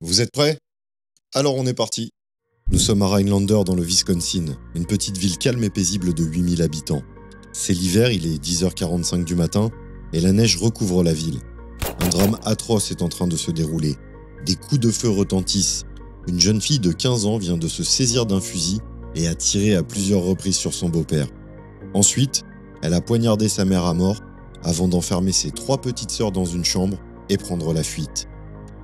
Vous êtes prêts? Alors on est parti. Nous sommes à Rhinelander dans le Wisconsin, une petite ville calme et paisible de 8000 habitants. C'est l'hiver, il est 10h45 du matin, et la neige recouvre la ville. Un drame atroce est en train de se dérouler. Des coups de feu retentissent. Une jeune fille de 15 ans vient de se saisir d'un fusil et a tiré à plusieurs reprises sur son beau-père. Ensuite, elle a poignardé sa mère à mort avant d'enfermer ses 3 petites sœurs dans une chambre et prendre la fuite.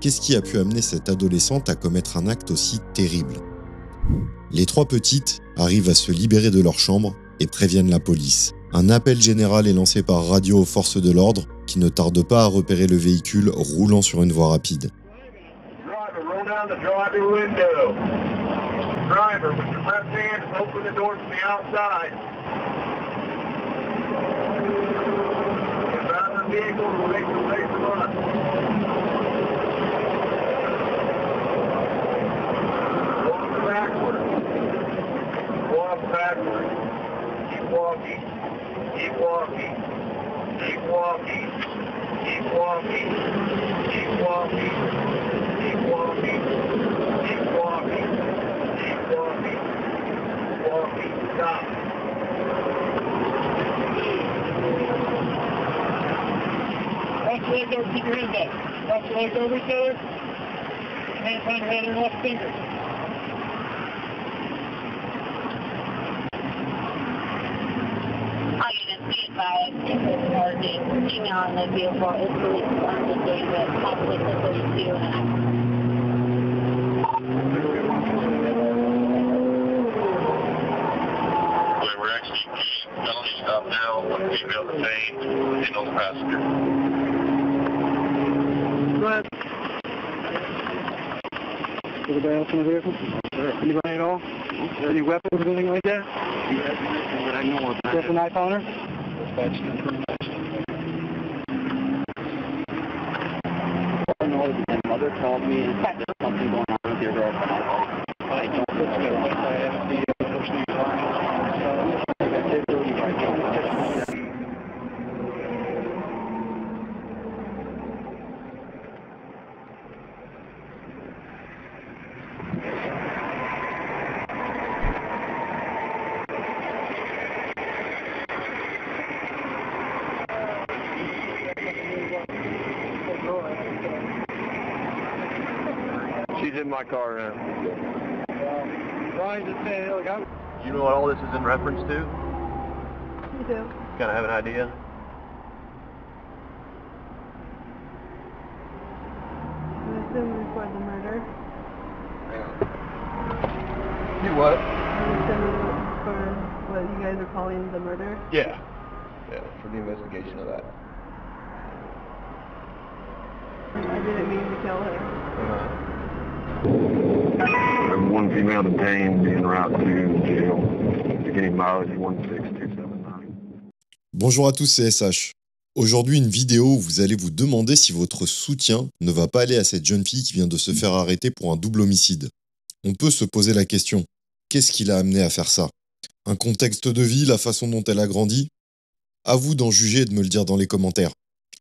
Qu'est-ce qui a pu amener cette adolescente à commettre un acte aussi terrible? Les 3 petites arrivent à se libérer de leur chambre et préviennent la police. Un appel général est lancé par radio aux forces de l'ordre qui ne tardent pas à repérer le véhicule roulant sur une voie rapide. Keep walking. Keep walking. Keep walking. Keep walking. Keep walking. Keep walking. Keep walking. Walking. Stop. Left leg over, keep your head back. Left leg over, sir. Maintain hand and left finger. Female on the vehicle is really concerned that there's a conflict of 32 and we're actually felony stop now, one female detained, and on the passenger. Go ahead. Anybody else in the vehicle? Anybody at all? Any weapons or anything like that? Yes, I know about. Just a knife on her? My mother called me and said there's something going on with your girlfriend. I don't She's in my car now. You know what all this is in reference to? You do. Kind of have an idea? I'm assuming for the murder. You what? I'm assuming for what you guys are calling the murder. Yeah. Yeah, for the investigation of that. I didn't mean to kill her. One female detained en route to jail, beginning mileage 16279. Bonjour à tous, c'est SH. Aujourd'hui, une vidéo où vous allez vous demander si votre soutien ne va pas aller à cette jeune fille qui vient de se faire arrêter pour un double homicide. On peut se poser la question, qu'est-ce qui l'a amené à faire ça? Un contexte de vie, la façon dont elle a grandi? À vous d'en juger et de me le dire dans les commentaires.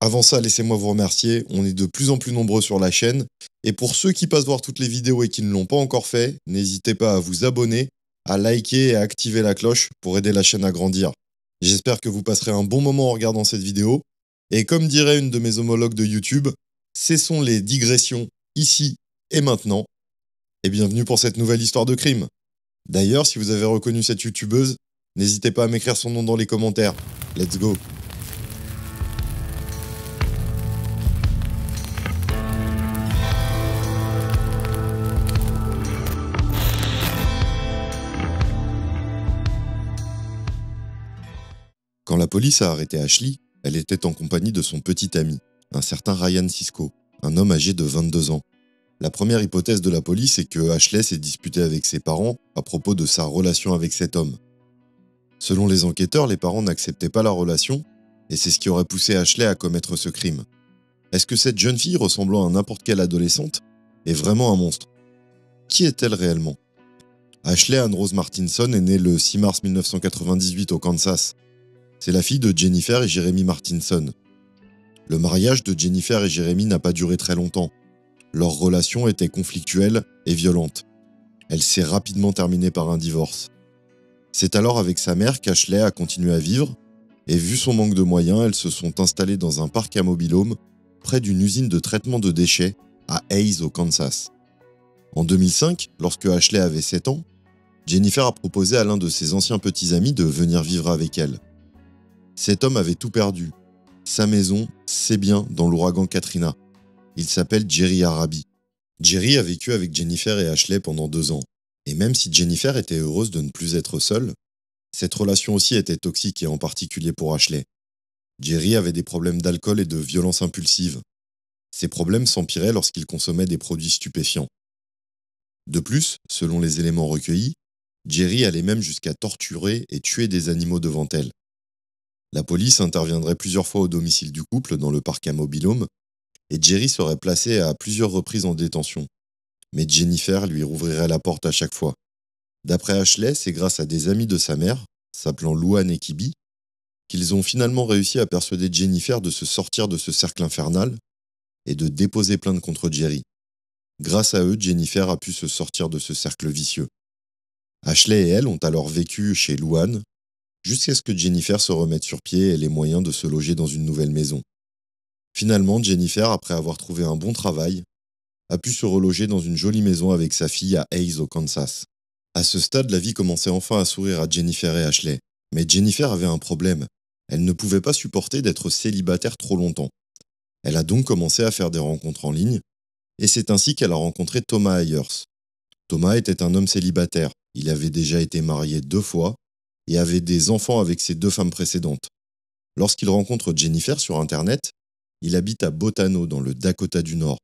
Avant ça, laissez-moi vous remercier, on est de plus en plus nombreux sur la chaîne, et pour ceux qui passent voir toutes les vidéos et qui ne l'ont pas encore fait, n'hésitez pas à vous abonner, à liker et à activer la cloche pour aider la chaîne à grandir. J'espère que vous passerez un bon moment en regardant cette vidéo, et comme dirait une de mes homologues de YouTube, cessons les digressions ici et maintenant, et bienvenue pour cette nouvelle histoire de crime. D'ailleurs, si vous avez reconnu cette youtubeuse, n'hésitez pas à m'écrire son nom dans les commentaires. Let's go! Quand la police a arrêté Ashley, elle était en compagnie de son petit ami, un certain Ryan Sisko, un homme âgé de 22 ans. La première hypothèse de la police est que Ashley s'est disputée avec ses parents à propos de sa relation avec cet homme. Selon les enquêteurs, les parents n'acceptaient pas la relation, et c'est ce qui aurait poussé Ashley à commettre ce crime. Est-ce que cette jeune fille, ressemblant à n'importe quelle adolescente, est vraiment un monstre? Qui est-elle réellement? Ashley Ann Rose Martinson est née le 6 mars 1998 au Kansas. C'est la fille de Jennifer et Jeremy Martinson. Le mariage de Jennifer et Jeremy n'a pas duré très longtemps. Leur relation était conflictuelle et violente. Elle s'est rapidement terminée par un divorce. C'est alors avec sa mère qu'Ashley a continué à vivre, et vu son manque de moyens, elles se sont installées dans un parc à mobil-home près d'une usine de traitement de déchets à Hays, au Kansas. En 2005, lorsque Ashley avait 7 ans, Jennifer a proposé à l'un de ses anciens petits amis de venir vivre avec elle. Cet homme avait tout perdu, sa maison, ses biens dans l'ouragan Katrina. Il s'appelle Jerry Arabi. Jerry a vécu avec Jennifer et Ashley pendant 2 ans. Et même si Jennifer était heureuse de ne plus être seule, cette relation aussi était toxique et en particulier pour Ashley. Jerry avait des problèmes d'alcool et de violence impulsive. Ces problèmes s'empiraient lorsqu'il consommait des produits stupéfiants. De plus, selon les éléments recueillis, Jerry allait même jusqu'à torturer et tuer des animaux devant elle. La police interviendrait plusieurs fois au domicile du couple dans le parc à mobil-home et Jerry serait placé à plusieurs reprises en détention. Mais Jennifer lui rouvrirait la porte à chaque fois. D'après Ashley, c'est grâce à des amis de sa mère, s'appelant Luan et Kibi, qu'ils ont finalement réussi à persuader Jennifer de se sortir de ce cercle infernal et de déposer plainte contre Jerry. Grâce à eux, Jennifer a pu se sortir de ce cercle vicieux. Ashley et elle ont alors vécu chez Luan, jusqu'à ce que Jennifer se remette sur pied et ait les moyens de se loger dans une nouvelle maison. Finalement, Jennifer, après avoir trouvé un bon travail, a pu se reloger dans une jolie maison avec sa fille à Hays, au Kansas. À ce stade, la vie commençait enfin à sourire à Jennifer et Ashley. Mais Jennifer avait un problème. Elle ne pouvait pas supporter d'être célibataire trop longtemps. Elle a donc commencé à faire des rencontres en ligne, et c'est ainsi qu'elle a rencontré Thomas Ayers. Thomas était un homme célibataire. Il avait déjà été marié 2 fois et avait des enfants avec ses 2 femmes précédentes. Lorsqu'il rencontre Jennifer sur Internet, il habite à Botano, dans le Dakota du Nord.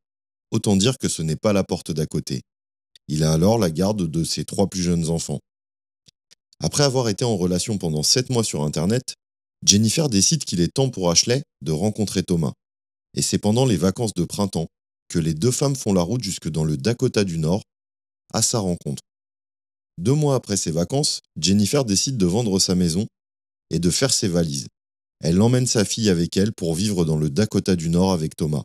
Autant dire que ce n'est pas la porte d'à côté. Il a alors la garde de ses 3 plus jeunes enfants. Après avoir été en relation pendant 7 mois sur Internet, Jennifer décide qu'il est temps pour Ashley de rencontrer Thomas. Et c'est pendant les vacances de printemps que les 2 femmes font la route jusque dans le Dakota du Nord, à sa rencontre. 2 mois après ses vacances, Jennifer décide de vendre sa maison et de faire ses valises. Elle emmène sa fille avec elle pour vivre dans le Dakota du Nord avec Thomas.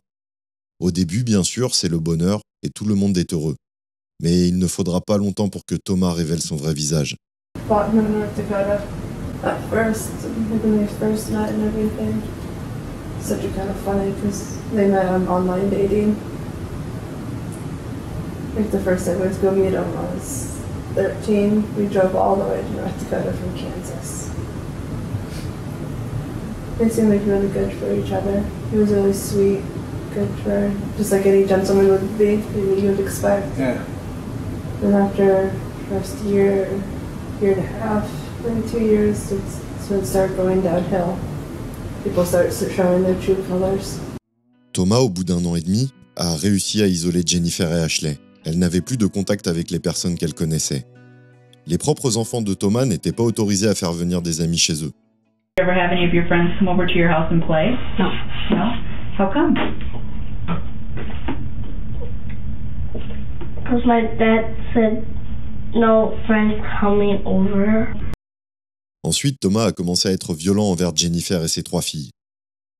Au début, bien sûr, c'est le bonheur et tout le monde est heureux. Mais il ne faudra pas longtemps pour que Thomas révèle son vrai visage. Bought him in North Dakota at first, when they first met and everything. It's such kind of funny because they met on online dating. Like the first time I was going to meet him, I was 13. We drove all the way to North Dakota from Kansas. They seemed like really good for each other. He was really sweet, good for her, just like any gentleman would be, what you would expect. Yeah. Then after first year and a half, maybe 2 years, it's when it started going downhill. People start showing their true colors. Thomas, au bout d'1 an et demi, a réussi à isoler Jennifer et Ashley. Elle n'avait plus de contact avec les personnes qu'elle connaissait. Les propres enfants de Thomas n'étaient pas autorisés à faire venir des amis chez eux. You ever have any of your friends come over to your house and play? No. No? How come? Because my dad said no friends coming over. Ensuite, Thomas a commencé à être violent envers Jennifer et ses 3 filles.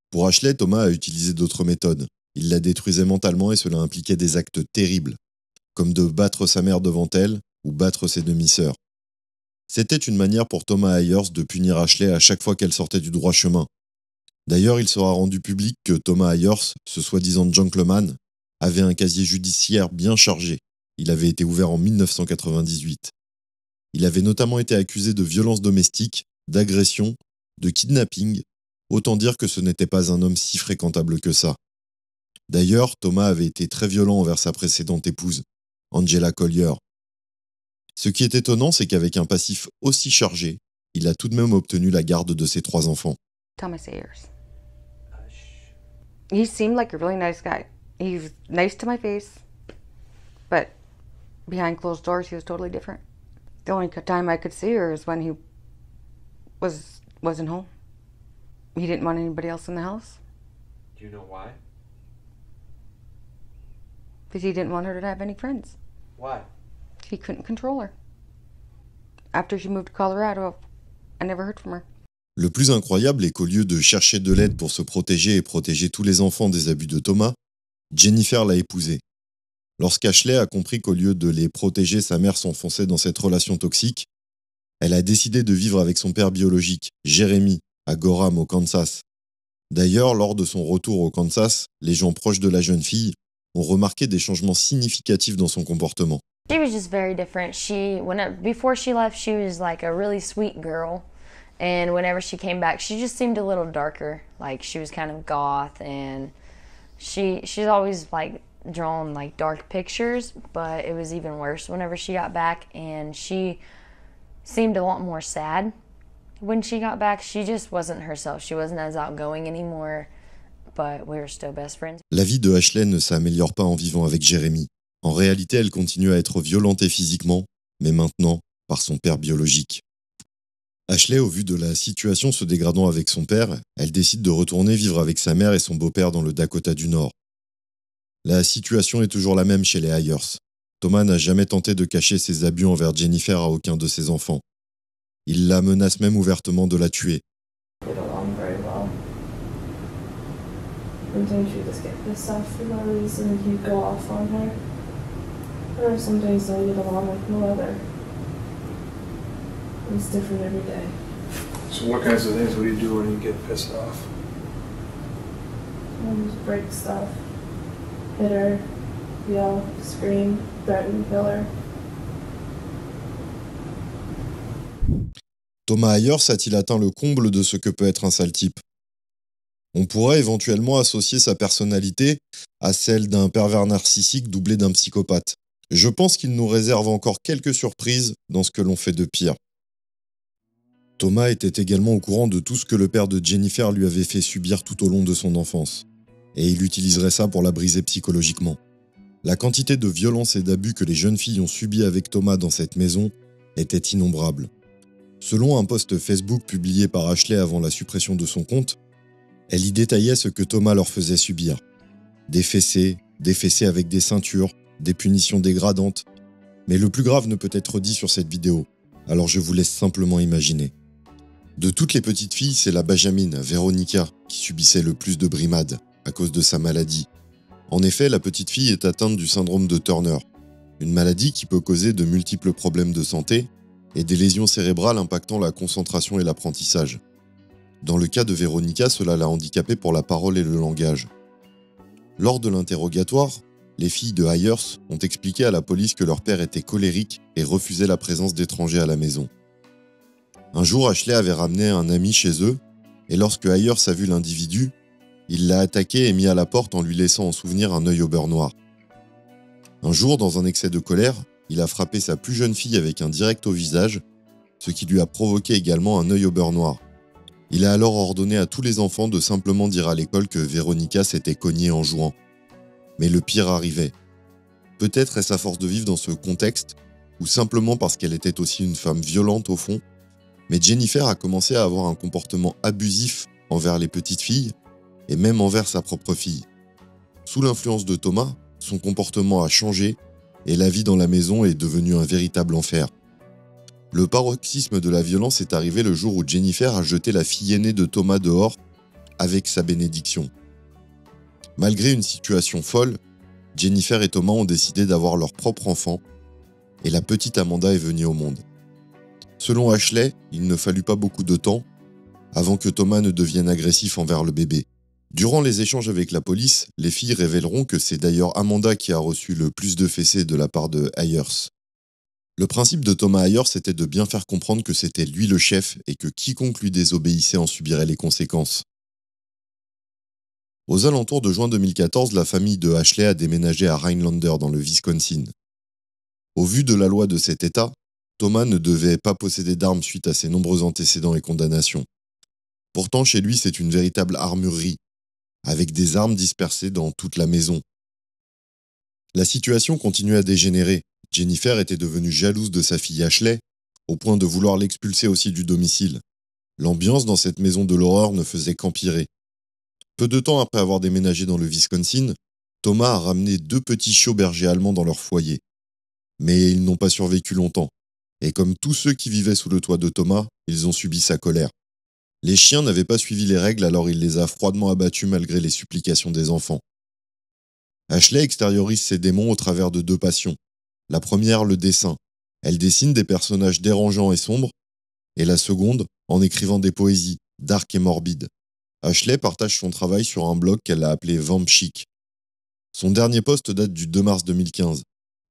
Pour Ashley, Thomas a utilisé d'autres méthodes. Il la détruisait mentalement et cela impliquait des actes terribles, comme de battre sa mère devant elle ou battre ses demi-sœurs. C'était une manière pour Thomas Ayers de punir Ashley à chaque fois qu'elle sortait du droit chemin. D'ailleurs, il sera rendu public que Thomas Ayers, ce soi-disant gentleman, avait un casier judiciaire bien chargé. Il avait été ouvert en 1998. Il avait notamment été accusé de violence domestique, d'agression, de kidnapping, autant dire que ce n'était pas un homme si fréquentable que ça. D'ailleurs, Thomas avait été très violent envers sa précédente épouse, Angela Collier. Ce qui est étonnant, c'est qu'avec un passif aussi chargé, il a tout de même obtenu la garde de ses 3 enfants. Thomas Ayers. He seemed like a really nice guy. He was nice to my face, but behind closed doors, he was totally different. The only time I could see her is when he wasn't home. He didn't want anybody else in the house. Do you know why? Because he didn't want her to have any friends. Why? He couldn't control her. After she moved to Colorado, I never heard from her. Le plus incroyable est qu'au lieu de chercher de l'aide pour se protéger et protéger tous les enfants des abus de Thomas, Jennifer l'a épousé. Lorsqu'Ashley a compris qu'au lieu de les protéger, sa mère s'enfonçait dans cette relation toxique, elle a décidé de vivre avec son père biologique, Jeremy, à Gorham, au Kansas. D'ailleurs, lors de son retour au Kansas, les gens proches de la jeune fille ont remarqué des changements significatifs dans son comportement. She was just very different. Before she left, she was like a really sweet girl. And whenever she came back, she just seemed a little darker. Like she was kind of goth, and she's always like drawn like dark pictures, but it was even worse whenever she got back, and she seemed a lot more sad when she got back. She just wasn't herself. She wasn't as outgoing anymore, but we were still best friends. La vie de Ashley ne s'améliore pas en vivant avec Jeremy. En réalité, elle continue à être violentée physiquement, mais maintenant par son père biologique. Ashley, au vu de la situation se dégradant avec son père, elle décide de retourner vivre avec sa mère et son beau-père dans le Dakota du Nord. La situation est toujours la même chez les Ayers. Thomas n'a jamais tenté de cacher ses abus envers Jennifer à aucun de ses enfants. Il la menace même ouvertement de la tuer. Get along very well. Sometimes she'd just get pissed off for no reason and he'd go off on her. Or some days they'll get along like no other. It's different every day. So what kinds of things would you do when you get pissed off? Just break stuff. Hit her, yell, scream, threaten, kill her. Thomas Ayers a-t-il atteint le comble de ce que peut être un sale type ? On pourrait éventuellement associer sa personnalité à celle d'un pervers narcissique doublé d'un psychopathe. Je pense qu'il nous réserve encore quelques surprises dans ce que l'on fait de pire. Thomas était également au courant de tout ce que le père de Jennifer lui avait fait subir tout au long de son enfance. Et il utiliserait ça pour la briser psychologiquement. La quantité de violence et d'abus que les jeunes filles ont subi avec Thomas dans cette maison était innombrable. Selon un post Facebook publié par Ashley avant la suppression de son compte, elle y détaillait ce que Thomas leur faisait subir. Des fessées avec des ceintures, des punitions dégradantes. Mais le plus grave ne peut être dit sur cette vidéo, alors je vous laisse simplement imaginer. De toutes les petites filles, c'est la Benjamine, Veronica, qui subissait le plus de brimades à cause de sa maladie. En effet, la petite fille est atteinte du syndrome de Turner, une maladie qui peut causer de multiples problèmes de santé et des lésions cérébrales impactant la concentration et l'apprentissage. Dans le cas de Veronica, cela l'a handicapée pour la parole et le langage. Lors de l'interrogatoire, les filles de Ayers ont expliqué à la police que leur père était colérique et refusait la présence d'étrangers à la maison. Un jour, Ashley avait ramené un ami chez eux, et lorsque Ayers a vu l'individu, il l'a attaqué et mis à la porte en lui laissant en souvenir un œil au beurre noir. Un jour, dans un excès de colère, il a frappé sa plus jeune fille avec un direct au visage, ce qui lui a provoqué également un œil au beurre noir. Il a alors ordonné à tous les enfants de simplement dire à l'école que Veronica s'était cognée en jouant. Mais le pire arrivait. Peut-être est-ce à force de vivre dans ce contexte, ou simplement parce qu'elle était aussi une femme violente au fond, mais Jennifer a commencé à avoir un comportement abusif envers les petites filles, et même envers sa propre fille. Sous l'influence de Thomas, son comportement a changé, et la vie dans la maison est devenue un véritable enfer. Le paroxysme de la violence est arrivé le jour où Jennifer a jeté la fille aînée de Thomas dehors avec sa bénédiction. Malgré une situation folle, Jennifer et Thomas ont décidé d'avoir leur propre enfant et la petite Amanda est venue au monde. Selon Ashley, il ne fallut pas beaucoup de temps avant que Thomas ne devienne agressif envers le bébé. Durant les échanges avec la police, les filles révéleront que c'est d'ailleurs Amanda qui a reçu le plus de fessées de la part de Ayers. Le principe de Thomas Ayers était de bien faire comprendre que c'était lui le chef et que quiconque lui désobéissait en subirait les conséquences. Aux alentours de juin 2014, la famille de Ashley a déménagé à Rhinelander dans le Wisconsin. Au vu de la loi de cet État, Thomas ne devait pas posséder d'armes suite à ses nombreux antécédents et condamnations. Pourtant, chez lui, c'est une véritable armurerie, avec des armes dispersées dans toute la maison. La situation continuait à dégénérer. Jennifer était devenue jalouse de sa fille Ashley, au point de vouloir l'expulser aussi du domicile. L'ambiance dans cette maison de l'horreur ne faisait qu'empirer. Peu de temps après avoir déménagé dans le Wisconsin, Thomas a ramené 2 petits chiots bergers allemands dans leur foyer. Mais ils n'ont pas survécu longtemps. Et comme tous ceux qui vivaient sous le toit de Thomas, ils ont subi sa colère. Les chiens n'avaient pas suivi les règles, alors il les a froidement abattus malgré les supplications des enfants. Ashley extériorise ses démons au travers de 2 passions. La première, le dessin. Elle dessine des personnages dérangeants et sombres, et la seconde, en écrivant des poésies, dark et morbides. Ashley partage son travail sur un blog qu'elle a appelé Vamp Chic. Son dernier post date du 2 mars 2015,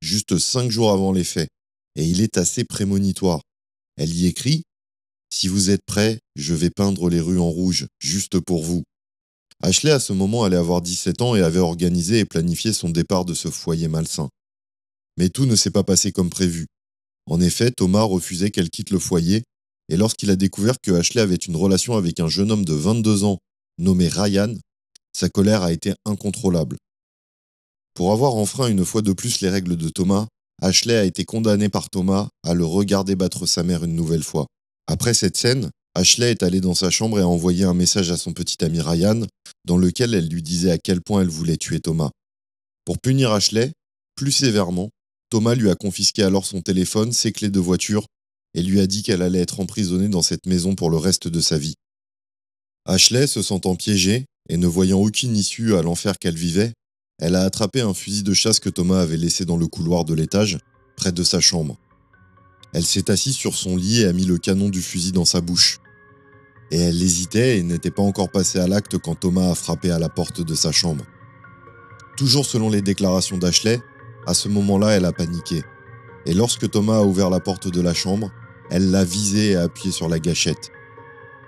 juste 5 jours avant les faits, et il est assez prémonitoire. Elle y écrit « Si vous êtes prêts, je vais peindre les rues en rouge, juste pour vous ». Ashley, à ce moment, allait avoir 17 ans et avait organisé et planifié son départ de ce foyer malsain. Mais tout ne s'est pas passé comme prévu. En effet, Thomas refusait qu'elle quitte le foyer, et lorsqu'il a découvert que Ashley avait une relation avec un jeune homme de 22 ans nommé Ryan, sa colère a été incontrôlable. Pour avoir enfreint une fois de plus les règles de Thomas, Ashley a été condamnée par Thomas à le regarder battre sa mère une nouvelle fois. Après cette scène, Ashley est allée dans sa chambre et a envoyé un message à son petit ami Ryan, dans lequel elle lui disait à quel point elle voulait tuer Thomas. Pour punir Ashley, plus sévèrement, Thomas lui a confisqué alors son téléphone, ses clés de voiture, et lui a dit qu'elle allait être emprisonnée dans cette maison pour le reste de sa vie. Ashley, se sentant piégée et ne voyant aucune issue à l'enfer qu'elle vivait, elle a attrapé un fusil de chasse que Thomas avait laissé dans le couloir de l'étage, près de sa chambre. Elle s'est assise sur son lit et a mis le canon du fusil dans sa bouche. Et elle hésitait et n'était pas encore passée à l'acte quand Thomas a frappé à la porte de sa chambre. Toujours selon les déclarations d'Ashley, à ce moment-là, elle a paniqué. Et lorsque Thomas a ouvert la porte de la chambre, elle l'a visé et a appuyé sur la gâchette.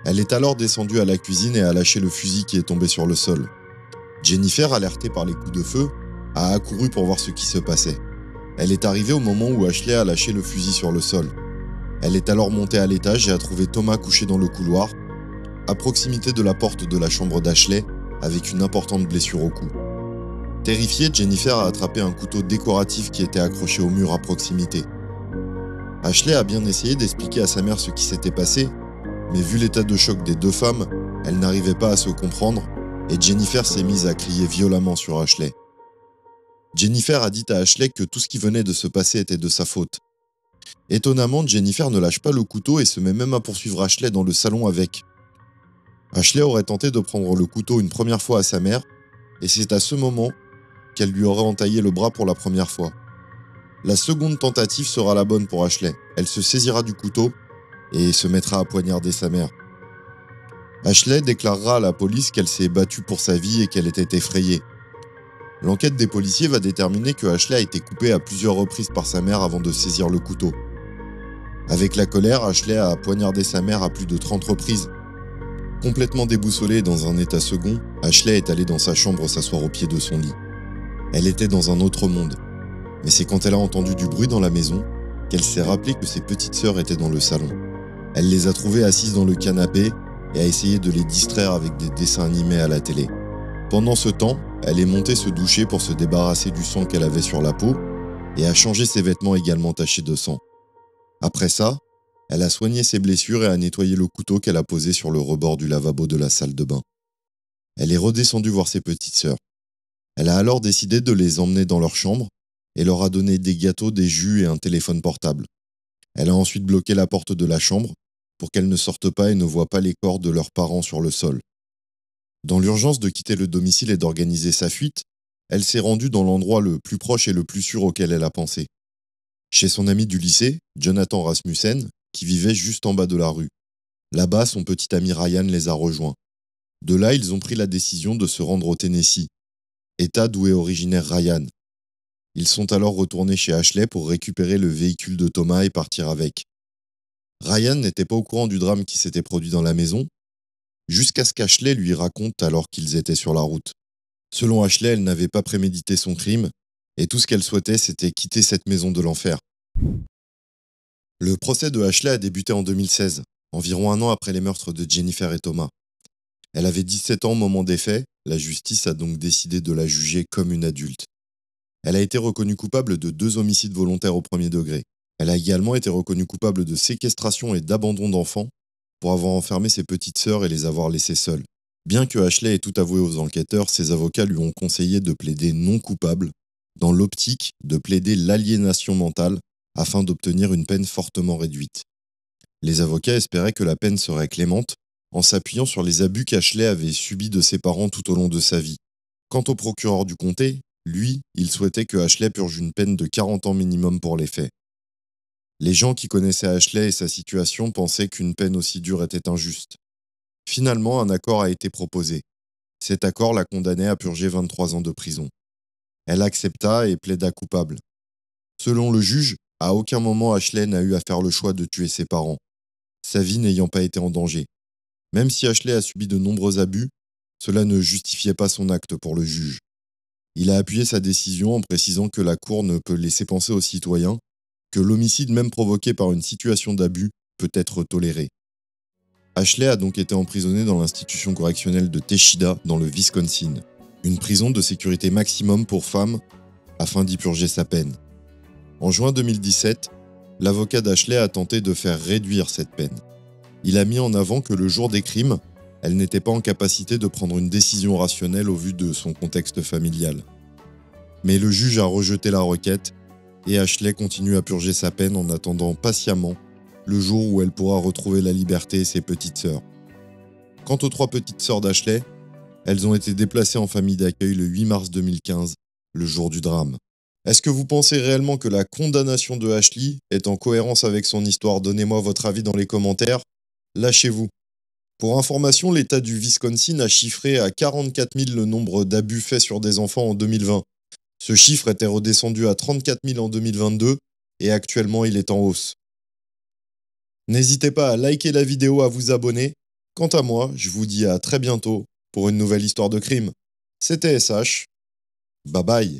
Elle est alors descendue à la cuisine et a lâché le fusil qui est tombé sur le sol. Jennifer, alertée par les coups de feu, a accouru pour voir ce qui se passait. Elle est arrivée au moment où Ashley a lâché le fusil sur le sol. Elle est alors montée à l'étage et a trouvé Thomas couché dans le couloir, à proximité de la porte de la chambre d'Ashley, avec une importante blessure au cou. Terrifiée, Jennifer a attrapé un couteau décoratif qui était accroché au mur à proximité. Ashley a bien essayé d'expliquer à sa mère ce qui s'était passé, mais vu l'état de choc des 2 femmes, elle n'arrivait pas à se comprendre, et Jennifer s'est mise à crier violemment sur Ashley. Jennifer a dit à Ashley que tout ce qui venait de se passer était de sa faute. Étonnamment, Jennifer ne lâche pas le couteau et se met même à poursuivre Ashley dans le salon avec. Ashley aurait tenté de prendre le couteau une première fois à sa mère, et c'est à ce moment qu'elle lui aurait entaillé le bras pour la première fois. La seconde tentative sera la bonne pour Ashley. Elle se saisira du couteau et se mettra à poignarder sa mère. Ashley déclarera à la police qu'elle s'est battue pour sa vie et qu'elle était effrayée. L'enquête des policiers va déterminer que Ashley a été coupée à plusieurs reprises par sa mère avant de saisir le couteau. Avec la colère, Ashley a poignardé sa mère à plus de 30 reprises. Complètement déboussolée et dans un état second, Ashley est allée dans sa chambre s'asseoir au pied de son lit. Elle était dans un autre monde. Mais c'est quand elle a entendu du bruit dans la maison qu'elle s'est rappelé que ses petites sœurs étaient dans le salon. Elle les a trouvées assises dans le canapé et a essayé de les distraire avec des dessins animés à la télé. Pendant ce temps, elle est montée se doucher pour se débarrasser du sang qu'elle avait sur la peau et a changé ses vêtements également tachés de sang. Après ça, elle a soigné ses blessures et a nettoyé le couteau qu'elle a posé sur le rebord du lavabo de la salle de bain. Elle est redescendue voir ses petites sœurs. Elle a alors décidé de les emmener dans leur chambre et leur a donné des gâteaux, des jus et un téléphone portable. Elle a ensuite bloqué la porte de la chambre pour qu'elles ne sortent pas et ne voient pas les corps de leurs parents sur le sol. Dans l'urgence de quitter le domicile et d'organiser sa fuite, elle s'est rendue dans l'endroit le plus proche et le plus sûr auquel elle a pensé. Chez son ami du lycée, Jonathan Rasmussen, qui vivait juste en bas de la rue. Là-bas, son petit ami Ryan les a rejoints. De là, ils ont pris la décision de se rendre au Tennessee, état d'où est originaire Ryan. Ils sont alors retournés chez Ashley pour récupérer le véhicule de Thomas et partir avec. Ryan n'était pas au courant du drame qui s'était produit dans la maison, jusqu'à ce qu'Ashley lui raconte alors qu'ils étaient sur la route. Selon Ashley, elle n'avait pas prémédité son crime, et tout ce qu'elle souhaitait, c'était quitter cette maison de l'enfer. Le procès de Ashley a débuté en 2016, environ 1 an après les meurtres de Jennifer et Thomas. Elle avait 17 ans au moment des faits, la justice a donc décidé de la juger comme une adulte. Elle a été reconnue coupable de 2 homicides volontaires au premier degré. Elle a également été reconnue coupable de séquestration et d'abandon d'enfants pour avoir enfermé ses petites sœurs et les avoir laissées seules. Bien que Ashley ait tout avoué aux enquêteurs, ses avocats lui ont conseillé de plaider non coupable, dans l'optique de plaider l'aliénation mentale afin d'obtenir une peine fortement réduite. Les avocats espéraient que la peine serait clémente en s'appuyant sur les abus qu'Ashley avait subis de ses parents tout au long de sa vie. Quant au procureur du comté, Lui, il souhaitait que Ashley purge une peine de 40 ans minimum pour les faits. Les gens qui connaissaient Ashley et sa situation pensaient qu'une peine aussi dure était injuste. Finalement, un accord a été proposé. Cet accord la condamnait à purger 23 ans de prison. Elle accepta et plaida coupable. Selon le juge, à aucun moment Ashley n'a eu à faire le choix de tuer ses parents, sa vie n'ayant pas été en danger. Même si Ashley a subi de nombreux abus, cela ne justifiait pas son acte pour le juge. Il a appuyé sa décision en précisant que la Cour ne peut laisser penser aux citoyens que l'homicide même provoqué par une situation d'abus peut être toléré. Ashley a donc été emprisonnée dans l'institution correctionnelle de Teshida dans le Wisconsin, une prison de sécurité maximum pour femmes, afin d'y purger sa peine. En juin 2017, l'avocat d'Ashley a tenté de faire réduire cette peine. Il a mis en avant que le jour des crimes, elle n'était pas en capacité de prendre une décision rationnelle au vu de son contexte familial. Mais le juge a rejeté la requête et Ashley continue à purger sa peine en attendant patiemment le jour où elle pourra retrouver la liberté et ses petites sœurs. Quant aux 3 petites sœurs d'Ashley, elles ont été déplacées en famille d'accueil le 8 mars 2015, le jour du drame. Est-ce que vous pensez réellement que la condamnation de Ashley est en cohérence avec son histoire? Donnez-moi votre avis dans les commentaires. Lâchez-vous. Pour information, l'État du Wisconsin a chiffré à 44 000 le nombre d'abus faits sur des enfants en 2020. Ce chiffre était redescendu à 34 000 en 2022 et actuellement il est en hausse. N'hésitez pas à liker la vidéo, à vous abonner. Quant à moi, je vous dis à très bientôt pour une nouvelle histoire de crime. C'était SH. Bye bye.